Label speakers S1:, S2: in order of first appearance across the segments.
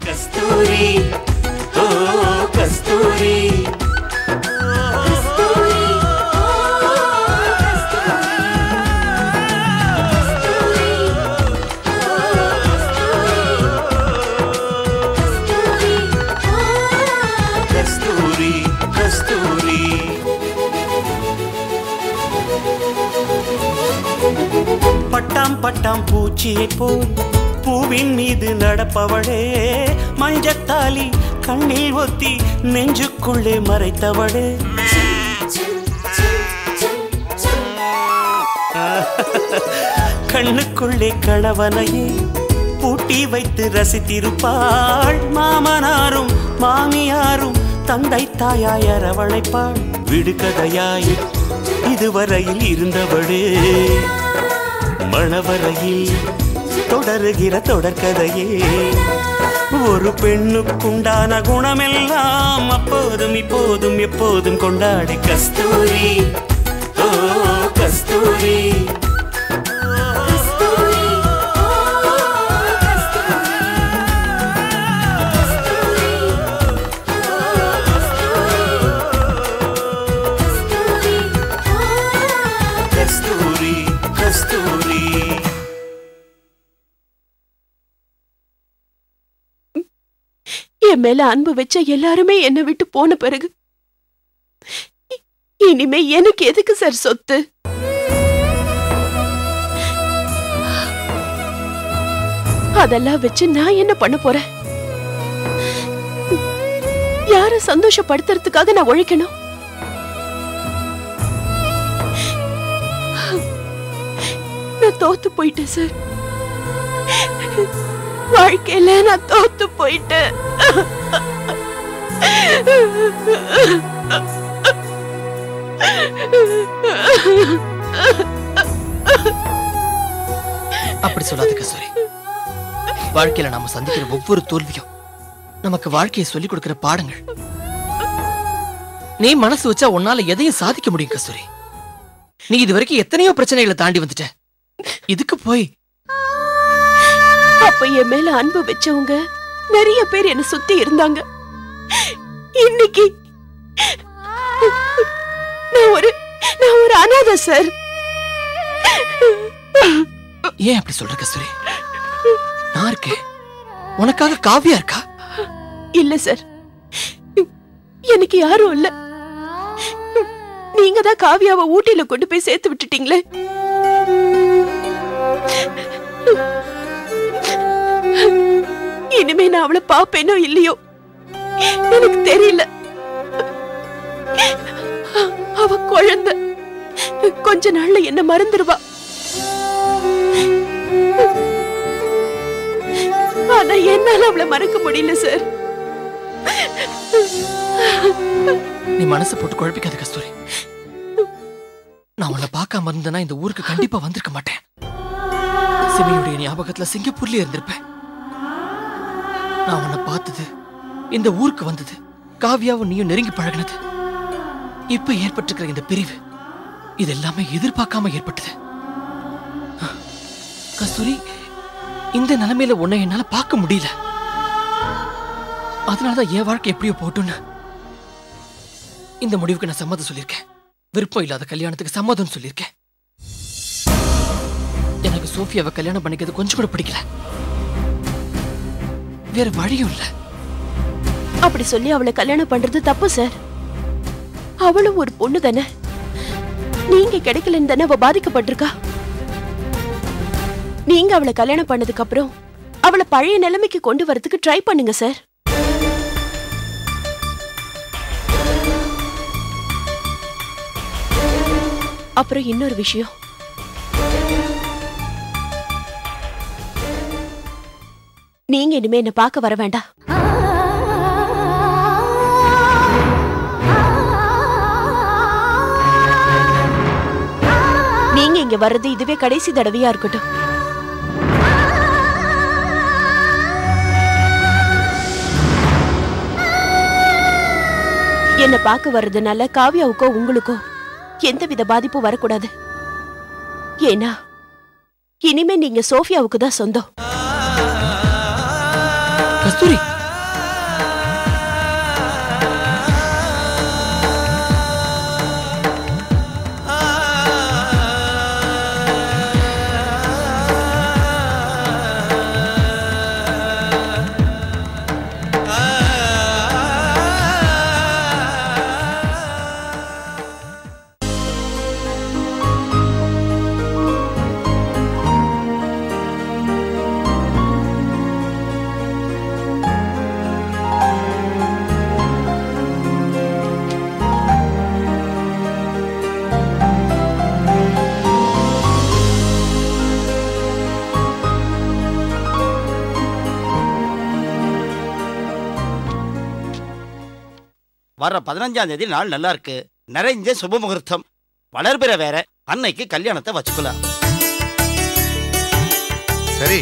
S1: கஸ்தூரி ஓ கஸ்தூரி கஸ்தூரி கஸ்தூரி பட்டாம் பட்டாம் பூச்சியை போல் பூவின் மீது நடப்பவளே மஞ்சத்தாலி கண்ணில் ஒத்தி நெஞ்சுக்குள்ளே மறைத்தவளே கண்ணுக்குள்ளே கணவனையே பூட்டி வைத்து ரசித்திருப்பாள் மாமனாரும் மாமியாரும் தந்தை தாயாய் அரவணைப்பாள் விடுகதையாய் இதுவரையில் இருந்தவளே மணவரையில் தொடருகிற தொடர்கதையே ஒரு பெண்ணுக்குண்டான குணமெல்லாம் அப்போதும் இப்போதும் எப்போதும் கொண்டாடி கஸ்தூரி ஓ கஸ்தூரி கஸ்தூரி கஸ்தூரி
S2: என் மேல அன்பு வச்ச எல்லாருமே என்னை விட்டு போன பிறகு இனிமே எனக்கு எதுக்கு சார் சொத்து? அதெல்லாம் வச்சு நான் என்ன பண்ண போறேன்? யார சந்தோஷப்படுத்துறதுக்காக நான் உழைக்கணும்? நான் தோத்து போயிட்டேன் சார். வாழ்க்கையில நான் தோத்து போயிட்டேன்.
S3: அப்படி சொல்லாத கஸ்தூரி. வாழ்க்கையில நாம சந்திக்கிற ஒவ்வொரு தோல்வியும் நமக்கு வாழ்க்கையை சொல்லிக் கொடுக்கிற பாடங்கள். நீ மனசு வச்சா உன்னால எதையும் சாதிக்க முடியும் கஸ்தூரி. நீ இது வரைக்கும் எத்தனையோ பிரச்சனைகளை தாண்டி வந்துட்ட. இதுக்கு போய்
S2: அப்ப என் மேல அன்பு வச்சவங்க நிறைய பேர் என்ன சுத்தி இருந்தாங்க. இன்னைக்கு நான் ஒரு அனாதை சார்.
S3: ஏன் அப்படி சொல்ற கஸ்தூரி? நான் இருக்கேன், உனக்காக காவியா இருக்கா?
S2: இல்ல சார், எனக்கு யாரும் இல்ல. நீங்க தான் காவியாவை ஊட்டியில கொண்டு போய் சேர்த்து விட்டுட்டீங்களே. இனிமே நான் அவளை பாப்பேனோ இல்லையோ எனக்கு தெரியல. அவ குழந்தை, கொஞ்ச நாள்ல என்ன மறந்துடுவா. ஆனா என்னால அவளை மறக்க முடியல சார்.
S3: நீ மனசை போட்டு குழப்பிக்காத கஸ்தூரி. நான் உன்னை பார்க்காம இருந்தேன்னா இந்த ஊருக்கு கண்டிப்பா வந்திருக்க மாட்டேன். சிமியுடைய ஞாபகத்துல சிங்கப்பூர்லயே இருந்திருப்பேன். நான் உன்னை பார்த்தது, இந்த ஊருக்கு வந்தது, காவியாவும் நீயும் நெருங்கி பழகினது, இப்ப ஏற்பட்டிருக்கிற இந்த பிரிவு, இது எல்லாமே எதிர்பார்க்காம ஏற்பட்டது. கஸ்தூரி, இந்த நிலைமையில உன்னை என்னால பார்க்க முடியல. அதனாலதான் என் வாழ்க்கை எப்படியோ போட்டுன்னு இந்த முடிவுக்கு நான் சம்மதம் சொல்லியிருக்கேன். விருப்பம் இல்லாத கல்யாணத்துக்கு சம்மதம் சொல்லியிருக்கேன். எனக்கு சோஃபியாவை கல்யாணம் பண்ணிக்கிறது கொஞ்சம் கூட பிடிக்கல. வேற வழியும் இல்ல.
S2: அப்படி சொல்லி அவளை கல்யாணம் பண்றது தப்பு சார். அவளும் ஒரு பொண்ணு தானே. நீங்க கிடைக்கலன்னு தானே அவ பாதிக்கப்பட்டிருக்கா. நீங்க அவளை கல்யாணம் பண்ணதுக்கு அப்புறம் அவளை பழைய நிலைமைக்கு கொண்டு வரதுக்கு ட்ரை பண்ணுங்க சார். அப்புறம் இன்னொரு விஷயம், நீங்க இனிமே என்ன பார்க்க வர வேண்டாம். நீங்க இங்க வர்றது இதுவே கடைசி தடவையா இருக்கட்டும். என்ன பார்க்க வர்றதுனால காவியாவுக்கோ உங்களுக்கோ எந்தவித பாதிப்பும் வரக்கூடாது. ஏன்னா இனிமே நீங்க சோஃபியாவுக்கு தான் சொந்தம்.
S3: கஸ்தூரி,
S4: வர 15ஆம் தேதி நாள் நல்லா இருக்கு. நிறைஞ்ச சுப முகூர்த்தம். வளர்பிற வேற, அன்னைக்கு கல்யாணத்தை வச்சுக்கலாம்.
S5: சரி,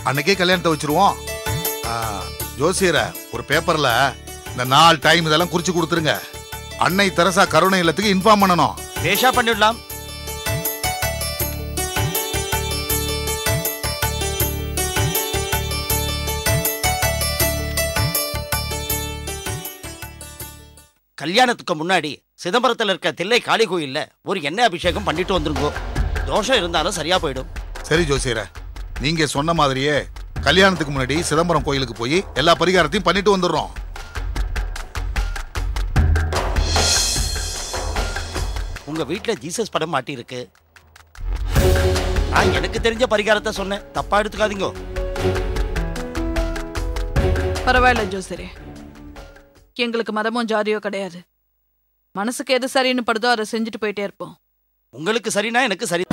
S5: அன்னைக்கே கல்யாணத்தை வச்சிருவோம். ஜோசியர ஒரு பேப்பர்ல இந்த நாள் டைம் இதெல்லாம் குறிச்சு கொடுத்துருங்க. அன்னை தெரசா கருணை இல்லத்துக்கு இன்ஃபார்ம் பண்ணணும்.
S4: பேஷா பண்ணிடலாம். கல்யாணத்துக்கு முன்னாடி சிதம்பரத்தில் இருக்க தில்லை காளி கோயில்ல ஒரு எண்ணெய் அபிஷேகம் பண்ணிட்டு வந்துருங்கோ. தோஷம் இருந்தாலும் சரியா போயிடும்.
S5: சரி ஜோசியர, நீங்க சொன்ன மாதிரியே கல்யாணத்துக்கு முன்னாடி சிதம்பரம் கோயிலுக்கு போய் எல்லா பரிகாரத்தையும் பண்ணிட்டு வந்துடுறோம்.
S4: உங்க வீட்டுல ஜீசஸ் படம் மாட்டி இருக்கு. நான் எனக்கு தெரிஞ்ச பரிகாரத்தை சொன்னேன், தப்பா எடுத்துக்காதீங்க.
S6: பரவாயில்ல ஜோசியரே, எங்களுக்கு மதமும் ஜாதியோ கிடையாது. மனசுக்கு எது சரின்னு படுதோ அதை செஞ்சுட்டு போயிட்டே இருப்போம்.
S4: உங்களுக்கு சரினா எனக்கு சரி.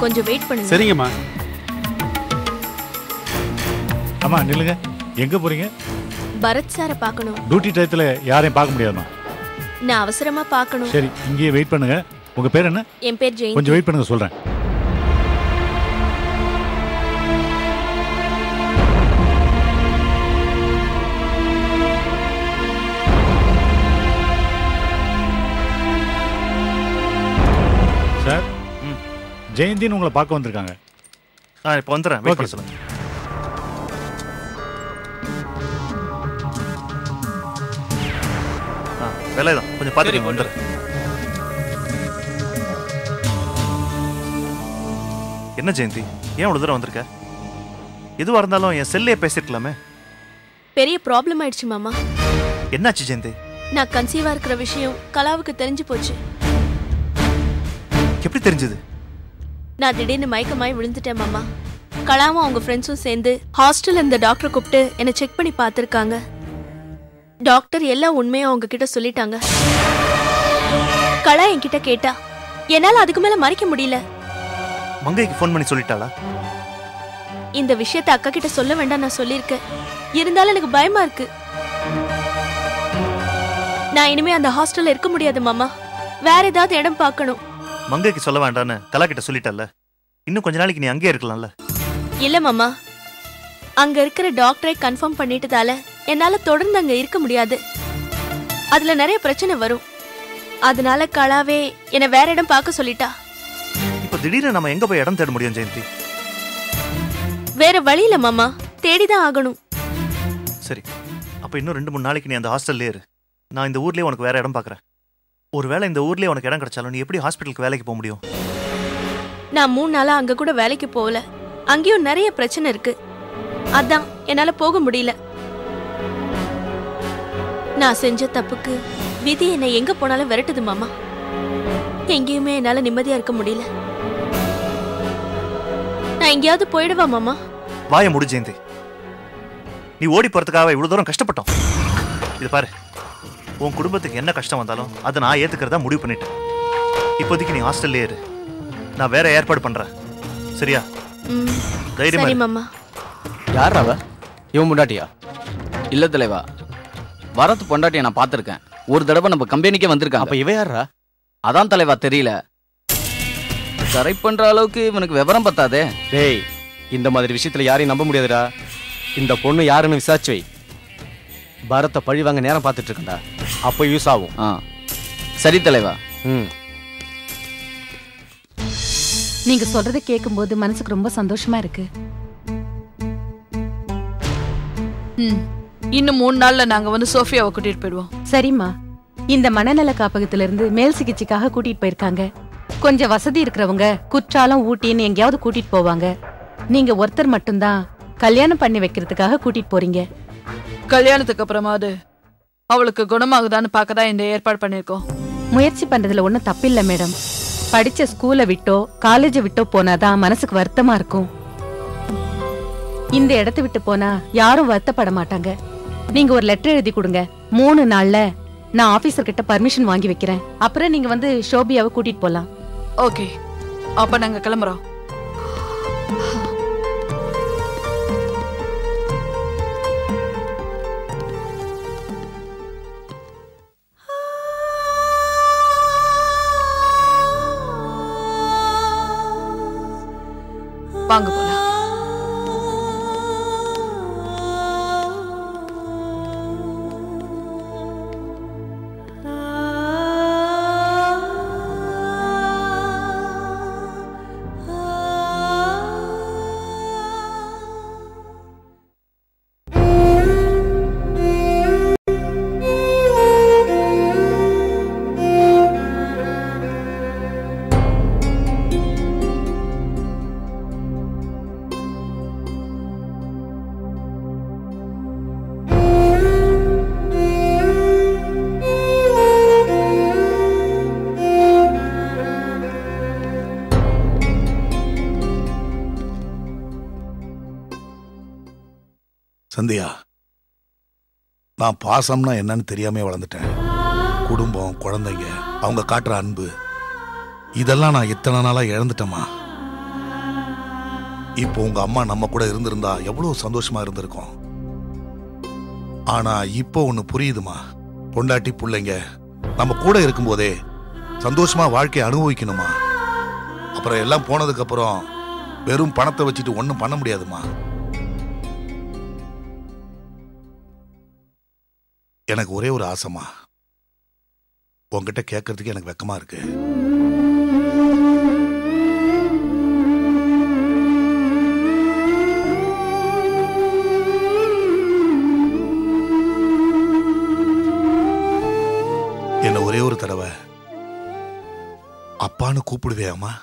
S2: கொஞ்சம் வெயிட் பண்ணுங்க.
S7: சரிங்கம்மா. அம்மா நில்லுங்க. எங்க போறீங்க?
S2: பரத் சாரை பார்க்கணும்.
S7: டியூட்டி டயத்துல யாரையும் பார்க்க முடியாதுமா.
S2: நான் அவசரமா பார்க்கணும்.
S7: சரி, இங்கேயே வெயிட் பண்ணுங்க. உங்க பேர் என்ன?
S2: என் பேர் ஜெயின்.
S7: கொஞ்சம் வெயிட் பண்ணுங்க, சொல்றேன். சார், ஜெயந்தின்னு உங்களை பார்க்க வந்திருக்காங்க.
S8: இப்போ வந்துடுறேன். வெயிட் பண்ண சொல்லுங்க. வேலை தான், கொஞ்சம் பார்த்துட்டு வந்துடுறேன். என்ன ஜெயந்தி, ஏன் இவ்வளோ தூரம் வந்திருக்க? எதுவாக இருந்தாலும் என் செல்லையே பேசிருக்கலாமே.
S2: பெரிய ப்ராப்ளம் ஆயிடுச்சு மாமா.
S8: என்னாச்சு ஜெயந்தி?
S2: நான் கன்சீவா இருக்கிற விஷயம் கலாவுக்கு தெரிஞ்சு போச்சு.
S8: எப்படி தெரிஞ்சது?
S2: நான் திடீர்னு மயக்கமாய் விழுந்துட்டேன் மாமா. கலாவும் அவங்க ஃப்ரெண்ட்ஸும் சேர்ந்து ஹாஸ்டல் இந்த டாக்டரை கூப்பிட்டு என்னை செக் பண்ணி பார்த்துருக்காங்க. டாக்டர் எல்லா உண்மையும் அவங்க கிட்ட சொல்லிட்டாங்க. கலா என்கிட்ட கேட்டா, என்னால அதுக்கு மேல மறைக்க முடியல.
S8: மங்கைக்கு ஃபோன் பண்ணி சொல்லிட்டாளா?
S2: இந்த விஷயத்தை அக்கா கிட்ட சொல்ல வேண்டாம் நான் சொல்லியிருக்கேன். இருந்தாலும் எனக்கு பயமா இருக்கு. நான் இனிமே அந்த ஹாஸ்டல்ல இருக்க முடியாது மாமா. வேற ஏதாவது இடம் பார்க்கணும்.
S8: மங்கைக்கு சொல்ல வேண்டான்னு கலா கிட்ட சொல்லிட்டல்ல, இன்னும் கொஞ்ச நாளைக்கு நீ அங்கேயே இருக்கலாம்ல.
S2: இல்ல மாமா, அங்க இருக்கிற டாக்டரை கன்ஃபார்ம் பண்ணிட்டதால என்னால தொடர்ந்து அங்க இருக்க முடியாது. அதுல நிறைய பிரச்சனை வரும். அதனால கலாவே என்ன வேற இடம் பார்க்க சொல்லிட்டா.
S8: இப்போ திடீர்னு நம்ம எங்க போய் இடம் தேட முடியும் ஜெயந்தி?
S2: வேற வழி இல்ல மாமா, தேடிதான் ஆகணும்.
S8: சரி, அப்ப இன்னும் 2-3 நாளைக்கு நீ அந்த ஹாஸ்டல்லே இரு. நான் இந்த ஊர்லயே உனக்கு வேற இடம் பார்க்கறேன். ஒருவேளை இந்த ஊர்லயே உனக்கு இடம் கிடைச்சாலும் நீ எப்படி ஹாஸ்பிட்டலுக்கு வேலைக்கு போக முடியும்?
S2: நான் 3 நாளா அங்க கூட வேலைக்கு போகல. அங்கேயும் நிறைய பிரச்சனை இருக்கு. அதான் என்னால போக முடியல. நான் செஞ்ச தப்புக்கு விதி என்னை எங்க போனாலும் விரட்டுது மாமா. எங்கேயுமே என்னால நிம்மதியா இருக்க முடியல. நான் எங்கேயாவது போயிடுவா மாமா?
S8: வாய முடி ஜெயந்தி. நீ ஓடி போறதுக்காக இவ்வளவு தூரம் கஷ்டப்பட்டோம். இது பாரு, உன் குடும்பத்துக்கு என்ன கஷ்டம் வந்தாலும் அதை நான் ஏத்துக்கிறதா முடிவு பண்ணிட்டேன். இப்போதைக்கு நீ ஹாஸ்டல்லே இரு, நான் வேற ஏற்பாடு பண்றேன். சரியா? தைரியமா
S2: சரி
S8: இரு.
S2: மாமா.
S9: யார் அவ? இவன் பொண்டாட்டியா? இல்ல தலைவா, வரத்து பொண்டாட்டியை நான் பார்த்திருக்கேன். ஒரு தடவை நம்ம கம்பெனிக்கே வந்திருக்காங்க.
S10: அப்ப இவ யாரா?
S9: அதான் தலைவா தெரியல. கரெக்ட் பண்ற அளவுக்கு இவனுக்கு விவரம் பத்தாதே.
S10: டேய், இந்த மாதிரி விஷயத்துல யாரையும் நம்ப முடியாதுடா. இந்த பொண்ணு யாருன்னு விசாரிச்சு வை. பரத்தை பழி வாங்க நேரம் பார்த்துட்டு இருக்கா, அப்போ யூஸ் ஆகும்.
S9: சரி தலைவா.
S11: நீங்க சொல்றதை கேட்கும்போது மனசுக்கு ரொம்ப சந்தோஷமா இருக்கு.
S6: இன்னும் 3 நாள்ல நாங்க வந்து சோஃபியாவை கூட்டிட்டு போயிடுவோம்.
S11: சரிம்மா, இந்த மனநல காப்பகத்துல இருந்து மேல் சிகிச்சைக்காக கூட்டிட்டு போயிருக்காங்க. கொஞ்சம் வசதி இருக்கிறவங்க குற்றாலம் ஊட்டின்னு எங்கேயாவது கூட்டிட்டு போவாங்க. நீங்க ஒருத்தர் மட்டும்தான் கல்யாணம் பண்ணி வைக்கிறதுக்காக கூட்டிட்டு போறீங்க.
S6: கல்யாணத்துக்கு அப்புறமாவது அவளுக்கு குணமாகுதான்னு பார்க்கதான் இந்த ஏற்பாடு பண்ணிருக்கோம்.
S11: முயற்சி பண்றதுல ஒன்றும் தப்பில்லை மேடம். படிச்ச ஸ்கூலை விட்டோ காலேஜை விட்டோ போனாதான் மனசுக்கு வருத்தமா இருக்கும். இந்த இடத்தை விட்டு போனா யாரும் வருத்தப்பட மாட்டாங்க. நீங்க ஒரு லெட்டர் எழுதி கொடுங்க. 3 நாள்ல நான் ஆபீசர் கிட்ட பர்மிஷன் வாங்கி வைக்கிறேன். அப்புறம் நீங்க வந்து ஷோபியாவை கூட்டிட்டு போலாம்.
S6: ஓகே, அப்ப நாங்க கிளம்புறோம். வாங்க போலாம்.
S5: சந்தியா, நான் பாசம்னா என்னன்னு தெரியாம வளர்ந்துட்டேன். குடும்பம், குழந்தைங்க, அவங்க காட்டுற அன்பு, இதெல்லாம் நான் இத்தனை நாளா இழந்துட்டேமா. இப்போ உங்க அம்மா நம்ம கூட இருந்திருந்தா எவ்வளவு சந்தோஷமா இருந்திருக்கும். ஆனா இப்போ ஒண்ணு புரியுதுமா, பொண்டாட்டி பிள்ளைங்க நம்ம கூட இருக்கும்போதே சந்தோஷமா வாழ்க்கையை அனுபவிக்கணுமா. அப்புறம் எல்லாம் போனதுக்கு அப்புறம் வெறும் பணத்தை வச்சுட்டு ஒன்றும் பண்ண முடியாதுமா. எனக்கு ஒரே ஒரு ஆசைமா, உங்ககிட்ட கேட்கறதுக்கு எனக்கு வெக்கமா இருக்கு. என்ன ஒரே ஒரு தடவை அப்பான்னு கூப்பிடுவேயாமா?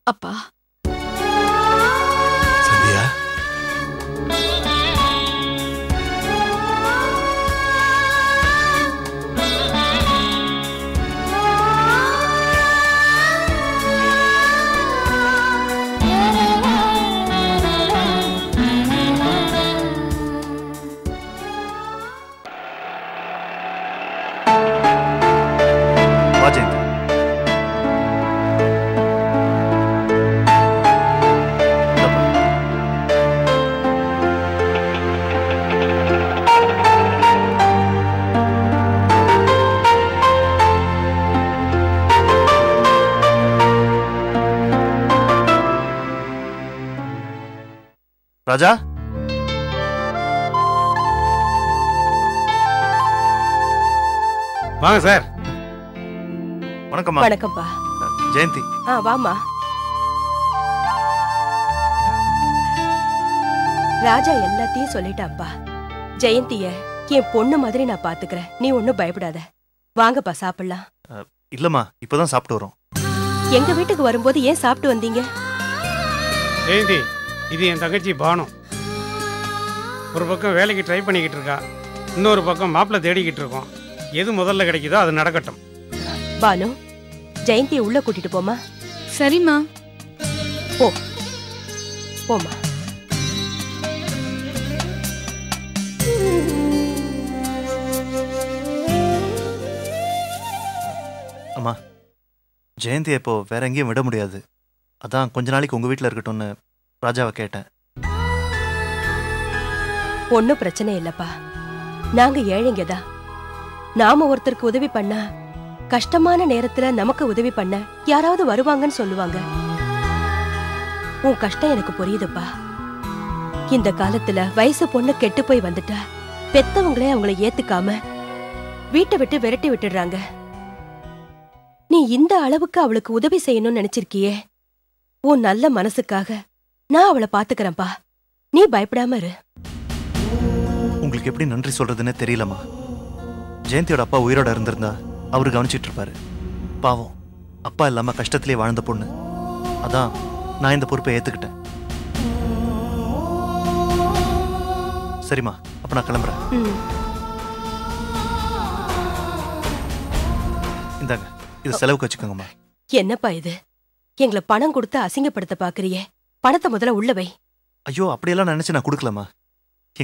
S6: அப்பா,
S5: சந்தியா,
S8: வா ஜெயந்தி. ராஜா,
S12: வாங்க சார்.
S8: வணக்கம்மா.
S13: வணக்கம்ப்பா.
S8: ஜெயந்தி.
S13: வாமா. ராஜா எல்லாத்தையும் சொல்லிட்டான்ப்பா. ஜெயந்திய என் பொண்ணு மாதிரி நான் பாத்துக்கிறேன், நீ ஒன்னும் பயப்படாத. வாங்கப்பா சாப்பிடலாம்.
S8: இல்லம்மா, இப்பதான் சாப்பிட்டு வரோம்.
S13: எங்க வீட்டுக்கு வரும்போது ஏன் சாப்பிட்டு வந்தீங்க?
S12: ஜெயந்தி, இது என் தங்கச்சி பானு. ஒரு பக்கம் வேலைக்கு ட்ரை பண்ணிக்கிட்டு இருக்கா, இன்னொரு பக்கம் மாப்பிள்ளை தேடிக்கிட்டு இருக்கோம். எது முதல்ல கிடைக்குதோ அது நடக்கட்டும்.
S13: பானு, ஜெயந்தியை உள்ள கூட்டிட்டு போமா.
S14: சரிம்மா.
S13: போ போமா.
S8: அம்மா, ஜெயந்தியை இப்போ வேற எங்கேயும் விட முடியாது. அதான் கொஞ்ச நாளைக்கு உங்க வீட்டில் இருக்கட்டும்னு ராஜாவை கேட்டேன்.
S13: ஒன்னும் பிரச்சனை இல்லப்பா, நாங்க ஏழைங்கதான். நாம ஒருத்தருக்கு உதவி பண்ணா கஷ்டமான நேரத்துல நமக்கு உதவி பண்ண யாராவது வருவாங்கன்னு சொல்லுவாங்க. உன் கஷ்டம் எனக்கு புரியுதுப்பா. இந்த காலத்துல வயசு பொண்ணு கெட்டு போய் வந்துட்டா பெத்தவங்களே அவங்கள ஏத்துக்காம வீட்டை விட்டு விரட்டி விட்டுடுறாங்க. நீ இந்த அளவுக்கு அவளுக்கு உதவி செய்யணும்னு நினைச்சிருக்கியே, உன் நல்ல மனசுக்காக நான் அவளை பாத்துக்கிறேன்ப்பா. நீ பயப்படாம இரு.
S8: உங்களுக்கு எப்படி நன்றி சொல்றதுன்னு தெரியலம்மா. ஜெயந்தியோட அப்பா உயிரோட இருந்திருந்தா அவரு கவனிச்சிட்டு இருப்பாரு. பாவம், அப்பா இல்லாம கஷ்டத்திலே வாழ்ந்த பொண்ணு. அதான் நான் இந்த பொறுப்பை ஏத்துக்கிட்டேன். சரிம்மா, அப்ப நான் கிளம்புறேன். இந்தாங்க, இது செலவுக்கு வச்சுக்கோங்கம்மா.
S13: என்னப்பா இது? எங்களை பணம் கொடுத்து அசிங்கப்படுத்த பாக்குறியே, பணத்தை முதல்ல உள்ள வை.
S8: ஐயோ, அப்படியெல்லாம் நினைச்சு நான் கொடுக்கலம்மா.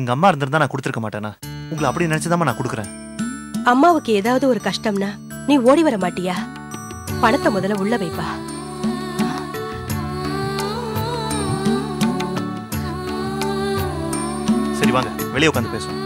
S8: எங்க அம்மா இருந்திருந்தா நான் கொடுத்துருக்க மாட்டேனா? உங்களை அப்படி நினைச்சுதாம்மா நான் கொடுக்குறேன்.
S13: அம்மாவுக்கு ஏதாவது ஒரு கஷ்டம்னா நீ ஓடி வர மாட்டியா? பணத்தை முதல்ல உள்ள வைப்பா.
S8: சரி வாங்க, வெளியே உட்காந்து பேசுவோம்.